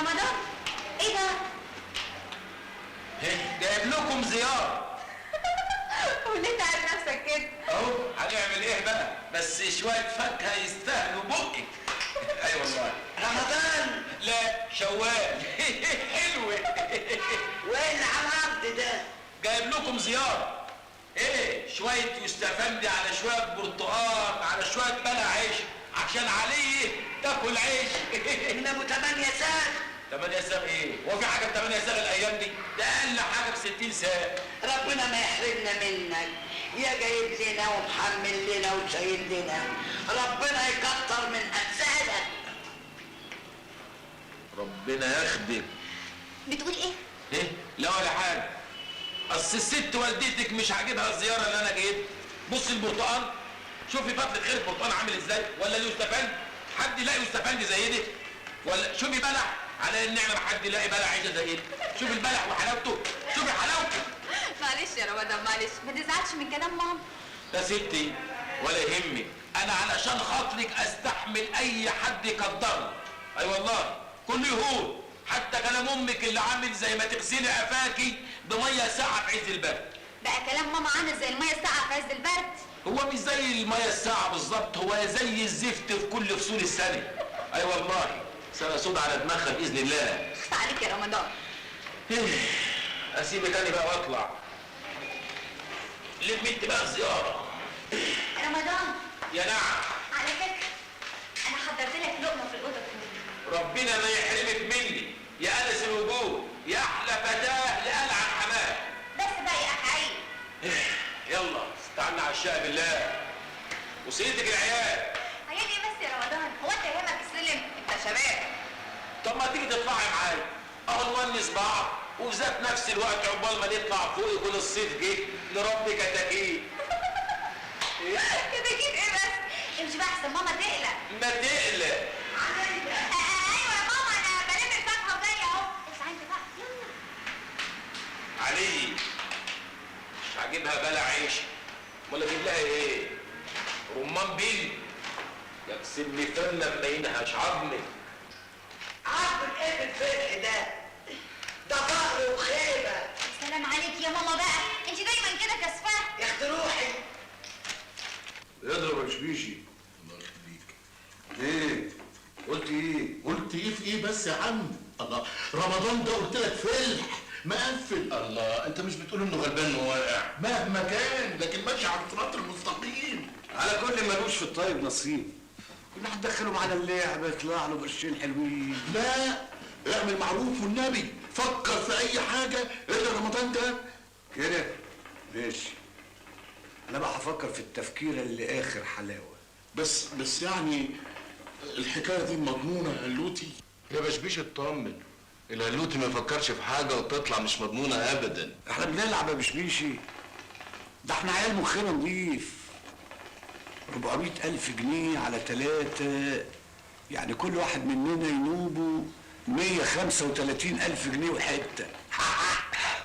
رمضان، ايه ده؟ جايب لكم زيارة. وليه تعب نفسك كده؟ اهو هنعمل ايه بقى؟ بس شوية فاكهة يستاهلوا بقك. اي والله. رمضان؟ لا شوال. حلوة. وايه اللي على الارض ده؟ جايب لكم زيارة. ايه شوية يستفندي على شوية برتقال على شوية بلع عيش عشان عليه تاكل عيش. من ابو 8 ساعة. 8 ساغ ايه؟ هو في حاجة ب 8 ساغ الايام دي؟ ده اقل حاجة ب 60 ساغ. ربنا ما يحرمنا منك، يا جايب لنا ومحمل لنا وشايل لنا، ربنا يكتر من امثالك. ربنا ياخدك. بتقول ايه؟ ايه؟ لا ولا حاجة. اصل الست والدتك مش عاجبها الزيارة اللي انا جايبها. بص البرتقال، شوفي فتلة خير البرتقال عامل ازاي؟ ولا اليوستفندي؟ حد يلاقي يوستفندي زي دي؟ ولا شوفي بلح، على النعمة ما حد يلاقي بلح عيشة زي دي. شوفي البلح وحلاوته، شوفي حلاوته. معلش يا رمضان معلش، ما تزعلش من كلام ماما. يا ستي ولا يهمك، انا علشان خاطرك استحمل اي حد يقدرني. اي والله كل يهون، حتى كلام امك اللي عامل زي ما تغسلي قفاكي بميه ساقعه في عز البرد. بقى كلام ماما عامل زي الميه الساقعه في عز البرد. هو مش زي الميه الساقعه بالظبط، هو زي الزفت في كل فصول السنه. اي والله سنه سود على دماغها باذن الله. اخت عليك يا رمضان. اسيبك انا بقى واطلع. لم انت بقى الزياره. رمضان، يا نعم. على فكره انا حضرت لك لقمه في الاوضه كلها. ربنا ما يحرمك مني يا انس الوجود، يا احلى فتاه لألعن حماه. بس بقى يا اخي. يلا استعنا على الشقه بالله وسيدك العيال. عيال ايه بس يا رمضان؟ هو انت يهمك السلم؟ انت شباب. طب ما تيجي تطلعي معايا اهو نونس بعض، وفي ذات نفس الوقت عقبال ما نطلع فوق يكون الصيف جه نربي كتاكيت. كتاكيت ايه بس؟ امشي بقى احسن ماما تقلق. ما تقلق. ايوه يا ماما، انا بلم الفاكهه وجايه اهو. اسعى انت بقى يلا. علي مش عاجبها بلع عيش، امال اجيب لها ايه؟ رمان بيل يكسب لي فن لما ينهش عظمي. عاجبك ايه بالفرح ده؟ ده فقر وخيبة. سلام عليك يا ماما بقى، انت دايما كده كسفاه. يا اخت روحي. اضرب يا شبيشي. الله يخليك. ايه؟ قلت ايه؟ قلت ايه في ايه بس يا عم؟ الله، رمضان ده قلت لك فلح مقفل. الله، انت مش بتقول انه غلبان وواقع؟ مهما كان لكن ماشي على الصراط المستقيم. على كل ملوش في الطيب نصيب. كنا هتدخله معانا اللعبه يطلع له قرشين حلوين. لا، اعمل معروف والنبي، فكر في اي حاجه الا رمضان ده. كده؟ ماشي. انا بقى هفكر في التفكير اللي اخر حلاوه. بس يعني الحكايه دي مضمونه يا هلوتي؟ يا بشبيش اطمن، الهلوتي ما يفكرش في حاجه وتطلع مش مضمونه ابدا. احنا بنلعب يا بشبيشي، ده احنا عيال مخنا نضيف. 400,000 جنيه على 3، يعني كل واحد مننا ينوبه 135,000 جنيه وحته.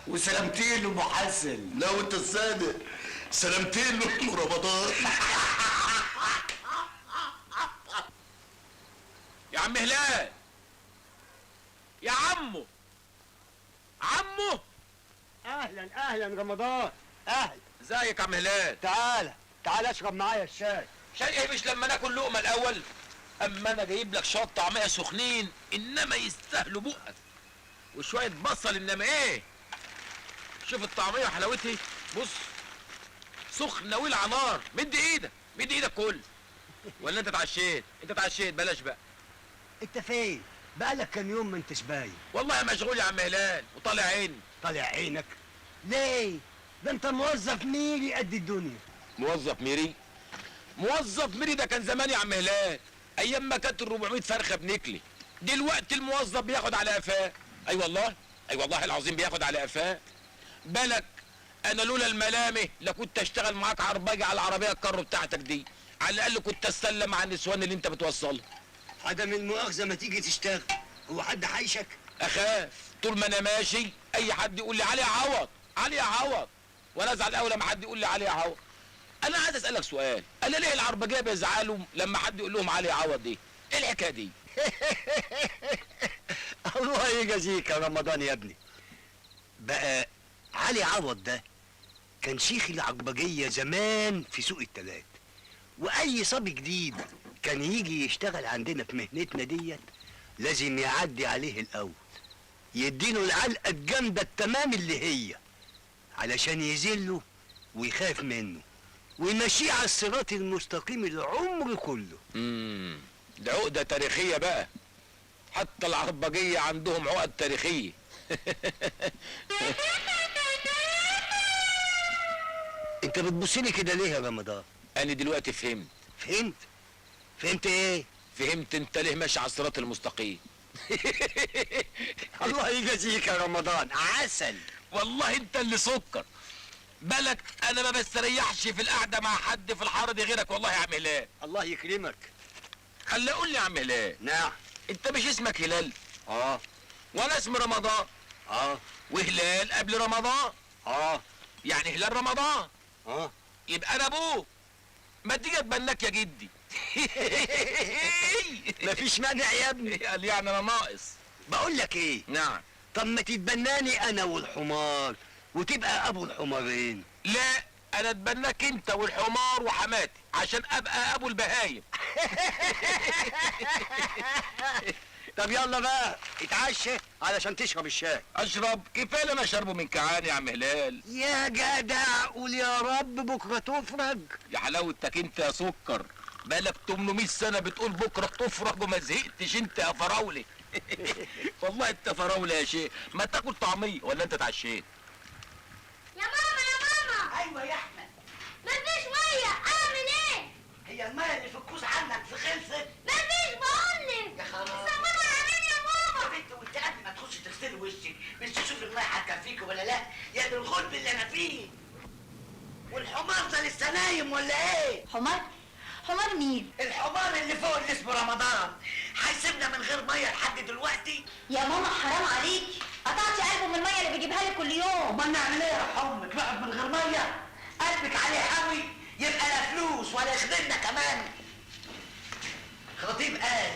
وسلامتين لأم حسن. لا وانت الصادق، سلامتين له رمضان. يا عم هلال، يا عمو اهلا اهلا رمضان، اهلا. ازيك يا عم هلال؟ تعال اشرب معايا الشاي. شاي ايه مش لما ناكل لقمه الاول؟ اما انا جايب لك شويه طعميه سخنين انما يستاهلوا بقك، وشويه بصل انما ايه. شوف الطعميه وحلاوتها، بص سخنه ويل على نار. مد ايدك كل. ولا انت اتعشيت؟ انت اتعشيت بلاش بقى. انت فين؟ بقالك كام يوم ما انتش باين. والله مشغول يا عم هلال وطالع عيني. طالع عينك ليه؟ ده انت موظف ميري قد الدنيا. موظف ميري؟ موظف ميري ده كان زمان يا عم هلال، ايام ما كانت ال 400 فرخه بنكلي. دلوقتي الموظف بياخد على قفاه. اي والله العظيم بياخد على قفاه. بالك انا لولا الملامه لكنت اشتغل معاك عرباجي على العربيه الكارو بتاعتك دي، على الاقل كنت استلم على النسوان اللي انت بتوصلها. عدم المؤاخذه ما تيجي تشتغل، هو حد حيشك؟ اخاف طول ما انا ماشي اي حد يقول لي علي يا عوض، وانا ازعل قوي لما حد يقول لي علي يا عوض. انا عايز اسالك سؤال، انا ليه العربجيه بيزعلوا لما حد يقول لهم علي يا عوض دي؟ ايه الحكايه دي؟ الله يجازيك يا رمضان يا ابني. بقى علي عوض ده كان شيخ العقبجية زمان في سوق التلات، واي صبي جديد كان يجي يشتغل عندنا في مهنتنا ديت لازم يعدي عليه الاول، يديله العلقه الجامده التمام اللي هي علشان يذله ويخاف منه ويمشيه على الصراط المستقيم العمر كله. ده عقده تاريخيه بقى، حتى العربجيه عندهم عقد تاريخيه. انت بتبصلي كده ليه يا رمضان؟ انا دلوقتي فهمت. فهمت؟ فهمت ايه؟ فهمت انت ليه ماشي على الصراط المستقيم. الله يجازيك يا رمضان، عسل. والله انت اللي سكر. بالك انا ما بستريحش في القعده مع حد في الحاره دي غيرك والله يا عم هلال. الله يكرمك. خلي اقول لي يا عم هلال، نعم. انت مش اسمك هلال؟ اه. وانا اسمي رمضان. اه. وهلال قبل رمضان. اه. يعني هلال رمضان. اه. يبقى انا ابوك. ما تيجي اتبناك يا جدي. مفيش مانع يا ابني. قال يعني انا ناقص. بقول لك ايه؟ نعم. طب ما تتبناني انا والحمار وتبقى ابو الحمارين. لا، انا اتبناك انت والحمار وحماتي عشان ابقى ابو البهايم. طب يلا بقى اتعشى علشان تشرب الشاي. اشرب؟ كفايه اللي انا شاربه من كعان يا عم هلال. يا جدع قول يا رب بكره تفرج. يا حلاوتك انت يا سكر، بقالك 800 سنه بتقول بكره تفرج وما زهقتش انت يا فراولي. والله انت فراولي يا شيخ. ما تاكل طعميه ولا انت اتعشيت؟ يا ماما يا ماما، ايوه يا احمد. مفيش ميه، اعمل ايه؟ هي الميه اللي في الكوز عندك في خلصت؟ مفيش بقولك. يا خلاص. سموها عامل يا يا ماما. بنت وانت قبل ما تخش تغسلي وشك مش تشوف الميه هتكفيك ولا لا؟ يا دي الغلب اللي انا فيه. والحمار ده لسه نايم ولا ايه؟ حمار؟ حمار مين؟ الحمار اللي فوق اللي اسمه رمضان هيسيبنا من غير ميه لحد دلوقتي؟ يا ماما حرام عليكي، قطعتي قلبه من الميه اللي بيجيبها لي كل يوم. امال نعمل ايه يا امك؟ نقعد من غير ميه؟ قلبك عليه حاوي يبقى لا فلوس ولا يخدمنا كمان. خطيب قال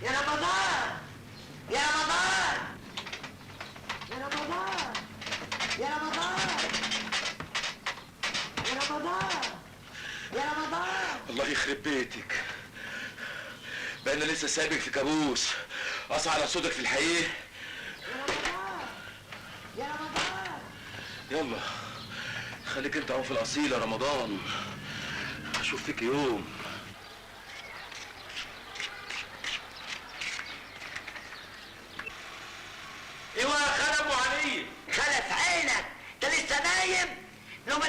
يا رمضان يا رمضان يا رمضان يا رمضان يا رمضان يا رمضان. الله يخرب بيتك، بقى انا لسه سابق في كابوس اصعى على صوتك في الحقيقه. يا رمضان يا رمضان. يلا خليك انت اهو في الاصيل يا رمضان، اشوف فيك يوم. ايوه يا خالد ابو علي. خلف عينك، انت لسه نايم؟ لو ما